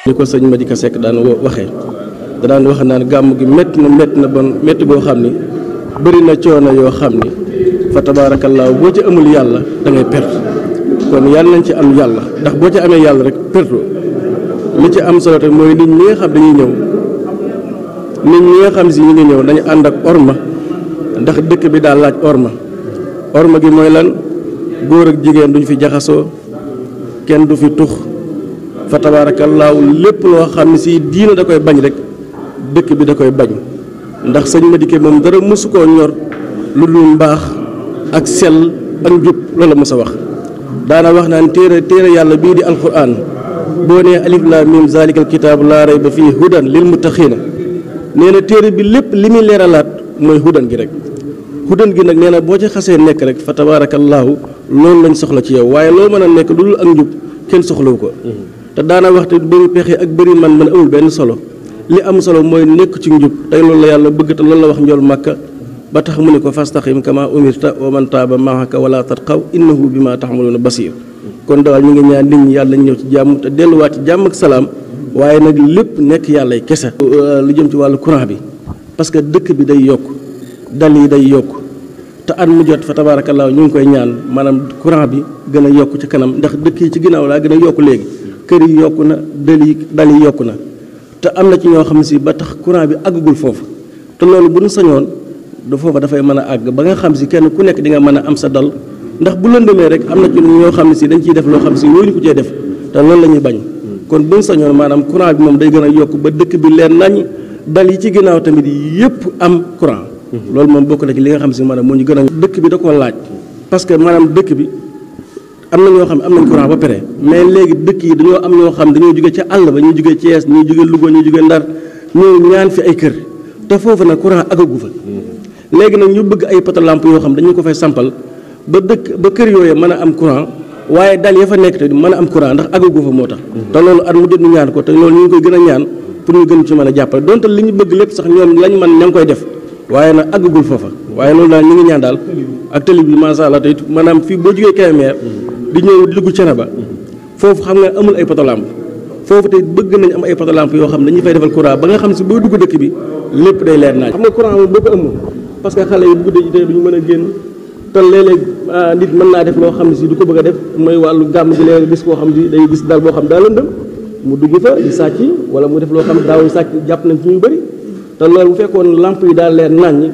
ni ko sëñ Madika Seck daan waxee da daan wax naan gàmm gi métti na bon métti boo xam ni bëri na coono yoo xam ni fa tabaarakallaahu boo ci amul yàlla da ngay perte kon yàlla nañ ci am yàlla ndax boo ci amee yàlla rek perte li ci am solo te mooy nit ñi nga xam dañuy ñëw nit ñi nga xam si ñu ngi ñëw dañu ànd ak orma ndax dëkk bi daal laaj orma gi mooy lan góor ak jigéen duñ fi jaxasoo kenn du fi tux fa tabaarakallaahu lépp loo xam ne si diina da koy bañ rek dëkk bi da koy bañ ndax sëñ Madika moom dara mosu koo ñor lu dul mbaax ak sell ak njub loolu la mos a wax daana wax naan téere yàlla bii di alquran boo nee alif laam miim zaalikal kitaabu laa rayba fii hudan lil muttaqiina nee na téere bi lépp li muy leeralaat mooy hudan gi rek hudan gi nag nee na boo ci xasee nekk rek fa tabaarakallaahu loolu lañ soxla ci yow waaye loo mën a nekk lu dul ak njub kenn soxlawu ko te daana wax te bëri pexe ak bëri man amul benn solo li am solo mooy nekk ci njub tey loolu la yàlla bëgg te loolu la wax njool màkka ba tax mu ne ko fastaqim kama umirta wa man taaba maaka wala tatqaw innahu bima taxmaluuna basiir kon daal ñu ngi ñaan nit ñi yàlla ñëw ci jàmm te delluwaat ci jàmm ak salaam waaye nag lépp nekk yàllay kese lu jëm ci wàllu courant bi parce que dëkk bi day yokk dal yi day yokk te at mu jot fa tabaarakallaahu ñu ngi koy ñaan maanaam courant bi gën a yokk ci kanam ndax dëkk yi ci ginnaaw laa gën a yokk léegi kër yi yokku na dal yi yokku na te am na ci ñoo xam si ba tax courant bi àggagul foofu te loolu bu ñu sañoon du foofa dafay mën a àgg ba nga xam si kenn ku nekk di nga mën a am sa dal ndax bu lëndëmee rek am na ci ñoo xam ne si dañ ciy def loo xam si wóoruñu ko cee def te loolu la ñuy bañ kon bu ñu sañoon maanaam courant bi moom day gën a yokk ba dëkk bi leen nañ dal yi ci ginnaaw tamit yëpp am courant loolu moom bokk na ci li nga xam si maanaam moo ñu gën a dëkk bi da koo laaj parce que maanaam dëkk bi am na ñoo xam ne am nañ courant ba pare mais léegi dëkk yi dañoo am ñoo xam dañoo jóge ca àll ba ñuy jóge Thiès ñuy jóge Louga ñuy jóge Ndar ñoo ñaan fi ay kër te foofu nag courant agagu fa léegi nag ñu bëgg ay poto lampe yoo xam dañu ko fay sampal ba kër yooyu mën a am courant waaye dal ya fa nekk te mën a am courant ndax agagu fa moo tax te loolu at mu jot ñu ñaan ko te loolu ñu ngi koy gën a ñaan pour ñu gën ci mën a jàppale donte li ñu bëgg lépp sax ñoom lañ mën ña ngi koy def waaye nag agagul foofa waaye loolu daal ñu ngi ñaan daal ak télé bi masha Allah te it maanaam fii boo jógee Kébémer di ñëw di dugg Thiénaba foofu xam nga amul ay poto lampe foofu te bëgg nañ am ay poto lampe yoo xam dañuy fay defal courant ba nga xam si booy dugg dëkk bi lépp day leer naaj xam nga courant moom boo ko amul parce que xale yi bu guddee ji tey duñu mën a génn te léeg-léeg nit mën naa def loo xam ne si du ko bëgg a def mooy wàllu gàmm gi léeg gis koo xam si day gis daal boo xam daa lëndëm mu dugg fa di sàcc wala mu def loo xam daawuñ sàcc jàpp nañ ci ñu bëri te loolu bu fekkoon lampe yi daal leer naññi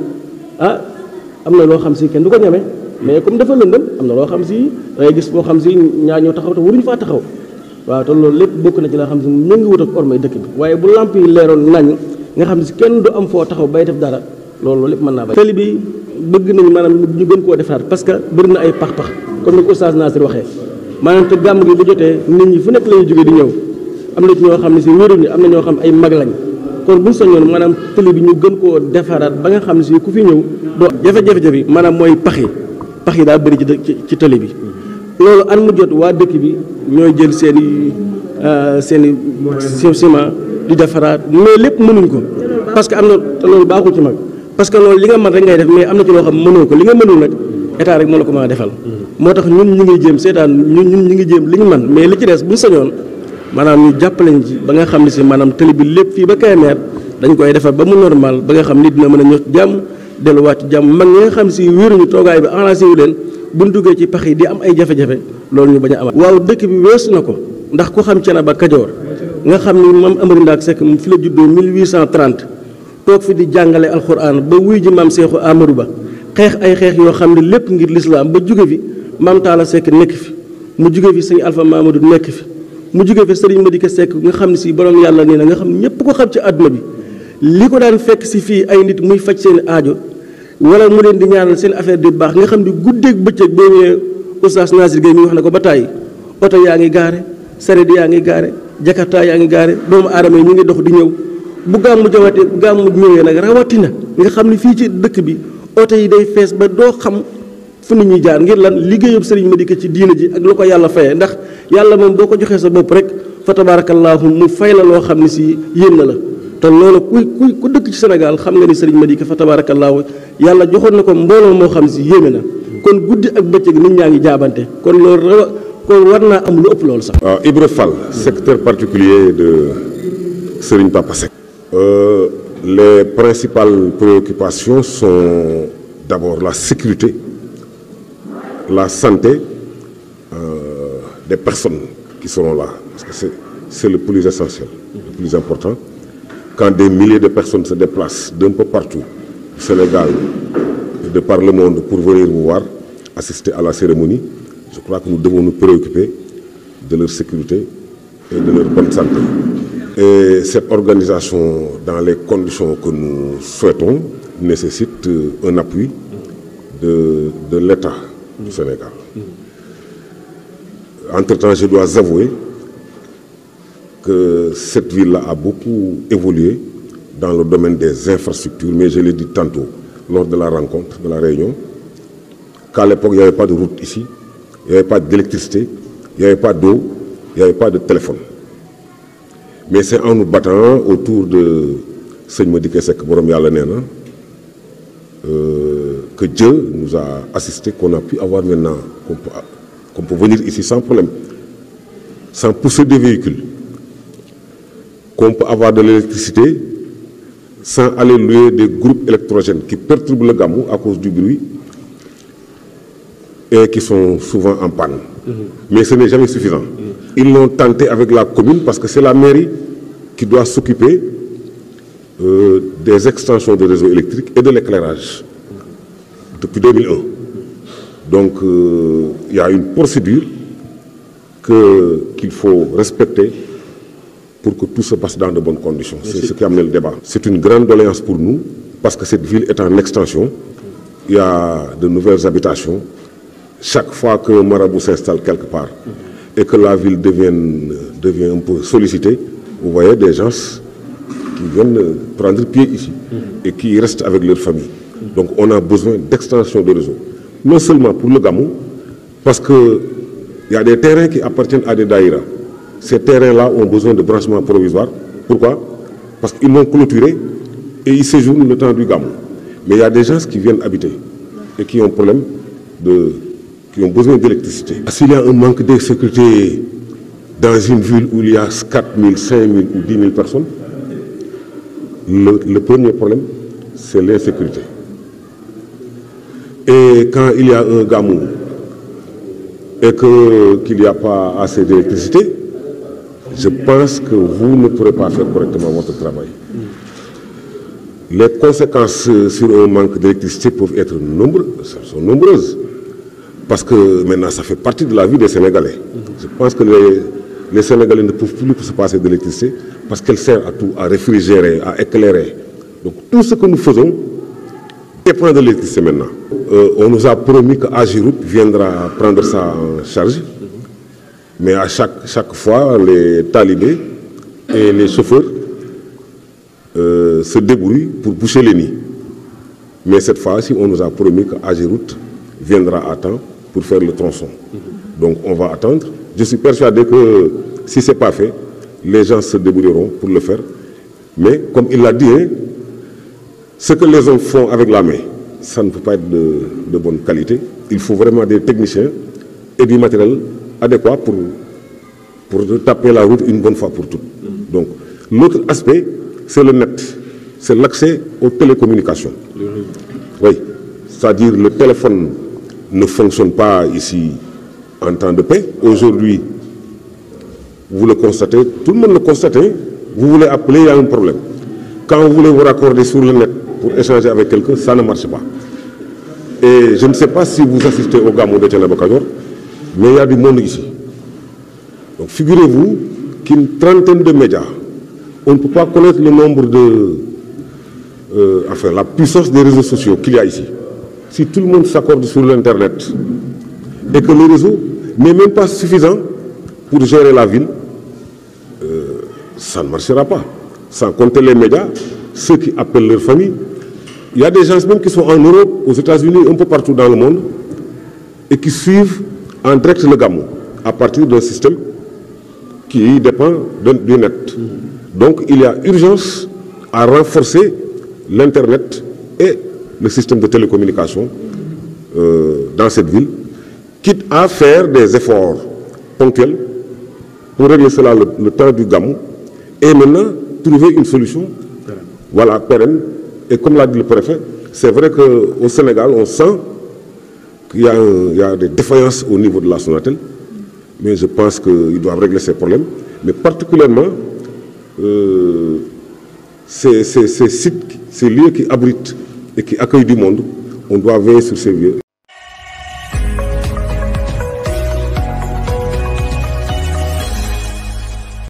am na loo xam si kenn du ko ñeme mais comme dafa lëndëm am na loo xam si dangay gis boo xam si ñaar ñoo taxaw te waruñu faa taxaw waaw te loolu lépp bokk na ci la xam si ñu ngi wut ak ormay dëkk bi waaye bu lampe yi leeroon nañ nga xam si kenn du am foo taxaw bay def dara loolu lépp mën naa bay tali bi bëgg nañu maanaam ñu gën koo defaraat parce que bëri na ay pax-pax comme ni ko Oustaz Nasir waxee maanaam te gàmm gi bu jotee nit ñi fu nekk la ñuy jógee di ñëw am na ci ñoo xam ne si wéruñu am na ñoo xam ay mag lañ kon buñ soñoon maanaam tali bi ñu gën koo defaraat ba nga xam ne si ku fi ñëw doo jafe-jafe bi maanaam mooy pax yi daa bëri ci tali bi loolu an mu jot waa dëkk bi ñooy jël seen i ciment di defaraat mais lépp mënuñ ko parce que am na te loolu baaxul ci mag parce que loolu li nga mën rek ngay def mais am na ci loo xam mënoo ko li nga mënul nag état rek moo la ko mën a defal moo tax ñun ñu ngi jéem seetaan ñun ñu ngi jéem li ñu mën mais li ci des buñ sañoon maanaam ñu jàppaleñ ci ba nga xam ne si maanaam tali bi lépp fii ba Kébémer dañ koy defar ba mu normal ba nga xam nit dina mën a ñëw jàmm delluwaat ci jàmm mag ñi nga xam si wéeruñu toogaay bi enragé wu leen buñ duggee ci pax yi di am ay jafe-jafe loolu ñu bañ a amaat waaw dëkk bi weesu na ko ndax ku xam Thiénaba Kajoor nga xam ni maam Amari Ndaak Seck fi la juddoo 1830 toog fi di jàngale alxuraan ba wuy ji maam Seexu Amadou Ba xeex ay xeex yoo xam ne lépp ngir lislaam ba jóge fi maam Talla Seck nekk fi mu jóge fi sëñ Alpha Mamadou nekk fi mu jóge fi sëriñ Madika Seck nga xam ne si borom yàlla nii na nga xam ne ñëpp ko xam ci àdduna bi li ko daan fekk si fii ay nit muy faj seen aajo wala mu leen di ñaanal seen affaire di baax nga xam ne guddeeg bëccëg boo ñëwee Oustaz Nasir Gueye mi wax na ko ba tàyyi oto yaa ngi gaare sareet yaa ngi gaare jakarta yaa ngi gaare doomu aadama yi ñu ngi dox di ñëw bu gàmmu jawatee bu gàmmu ñëwee nag rawatina nga xam ne fii ci dëkk bi oto yi day fees ba doo xam fu nit ñuy jaar ngir lan liggéeyub sëriñ Madika ci diina ji ak lu ko yàlla fayee ndax yàlla moom boo ko joxee sa bopp rek fa tabaarakallaahu mu fay la loo xam ne si yéen na la te loolu ku dëkk ci Sénégal xam nga ni sëriñ Madika fa tabaarakallaahu yàlla joxoon na ko mbooloo moo xam si yéeme na kon guddi ak bëccëg nit ñaa ngi jaabante kon loolu kon war naa am lu ëpp loolu sax. Ibra Fall, secrétaire particulier de Serigne Papa Seck. Les principales préoccupations sont d'abord la sécurité, la santé des personnes qui seront là, parce que c'est le plus essentiel, le plus important. Quand des milliers de personnes se déplacent d'un peu partout au Sénégal, de par le monde, pour venir vous voir, assister à la cérémonie, je crois que nous devons nous préoccuper de leur sécurité et de leur bonne santé. Et cette organisation, dans les conditions que nous souhaitons, nécessite un appui de l'État du Sénégal. Entre-temps, je dois avouer que cette ville-là a beaucoup évolué dans le domaine des infrastructures, mais je l'ai dit tantôt, lors de la rencontre, de la réunion, qu'à l'époque, il n'y avait pas de route ici, il n'y avait pas d'électricité, il n'y avait pas d'eau, il n'y avait pas de téléphone. Mais c'est en nous battant autour de Seigne Madické Seck Borom Yàlla Néna que Dieu nous a assisté, qu'on a pu avoir maintenant, qu'on peut venir ici sans problème, sans pousser des véhicules, qu'on peut avoir de l'électricité sans aller louer des groupes électrogènes qui perturbent le Gamou à cause du bruit et qui sont souvent en panne. Mais ce n'est jamais suffisant. Ils l'ont tenté avec la commune parce que c'est la mairie qui doit s'occuper des extensions de réseaux électriques et de l'éclairage depuis 2001. Donc il y a une procédure qu'il faut respecter pour que tout se passe dans de bonnes conditions. C'est ce qui a amené le débat. C'est une grande doléance pour nous parce que cette ville est en extension. Il y a de nouvelles habitations. Chaque fois qu'un marabout s'installe quelque part et que la ville devient un peu sollicitée, vous voyez des gens qui viennent prendre pied ici et qui restent avec leur famille. Donc on a besoin d'extension de réseau. Non seulement pour le Gamou, parce qu'il y a des terrains qui appartiennent à des daïras. Ces terrains-là ont besoin de branchements provisoires. Pourquoi? Parce qu'ils l'ont clôturé et ils séjournent le temps du Gamou. Mais il y a des gens qui viennent habiter et qui ont problème qui ont besoin d'électricité. S'il y a un manque de sécurité dans une ville où il y a 4 000, 5 000 ou 10 000 personnes, le premier problème, c'est l'insécurité. Et quand il y a un Gamou et qu'il n'y a pas assez d'électricité, je pense que vous ne pourrez pas faire correctement votre travail. Les conséquences sur un manque d'électricité peuvent être nombreuses. Parce que maintenant, ça fait partie de la vie des Sénégalais. Je pense que les Sénégalais ne peuvent plus se passer d'électricité parce qu'elle sert à tout, à réfrigérer, à éclairer. Donc tout ce que nous faisons dépend de l'électricité maintenant. On nous a promis que Agiroute viendra prendre ça en charge. Mais à chaque fois, les talibés et les chauffeurs se débrouillent pour boucher les nids. Mais cette fois-ci, on nous a promis que Agiroute viendra à temps pour faire le tronçon. Donc on va attendre. Je suis persuadé que si ce n'est pas fait, les gens se débrouilleront pour le faire. Mais comme il l'a dit, ce que les hommes font avec la main, ça ne peut pas être de bonne qualité. Il faut vraiment des techniciens et du matériel adéquat pour taper la route une bonne fois pour toutes. Donc l'autre aspect, c'est le net. C'est l'accès aux télécommunications. Oui, c'est-à-dire le téléphone ne fonctionne pas ici en temps de paix. Aujourd'hui, vous le constatez, tout le monde le constate, vous voulez appeler, il y a un problème. Quand vous voulez vous raccorder sur le net pour échanger avec quelqu'un, ça ne marche pas. Et je ne sais pas si vous assistez au Gamou de Thiénaba Kajoor, mais il y a du monde ici. Donc figurez-vous qu'une trentaine de médias, on ne peut pas connaître le nombre la puissance des réseaux sociaux qu'il y a ici. Si tout le monde s'accorde sur l'Internet et que le réseau n'est même pas suffisant pour gérer la ville, ça ne marchera pas. Sans compter les médias, ceux qui appellent leur famille. Il y a des gens même qui sont en Europe, aux États-Unis, un peu partout dans le monde, et qui suivent en direct le Gamou à partir d'un système qui dépend du net. Donc il y a urgence à renforcer l'Internet et le système de télécommunication dans cette ville, quitte à faire des efforts ponctuelle pour régler cela le temps du gamou et maintenant trouver une solution voilà, pérenne. Et comme l'a dit le préfet, c'est vrai qu'au Sénégal, on sent qu'il y a des défaillances au niveau de la Sonatel, mais je pense qu'ils doivent régler ces problèmes. Mais particulièrement, ces sites, ces lieux qui abritent et qui accueillent du monde, on doit veiller sur ces lieux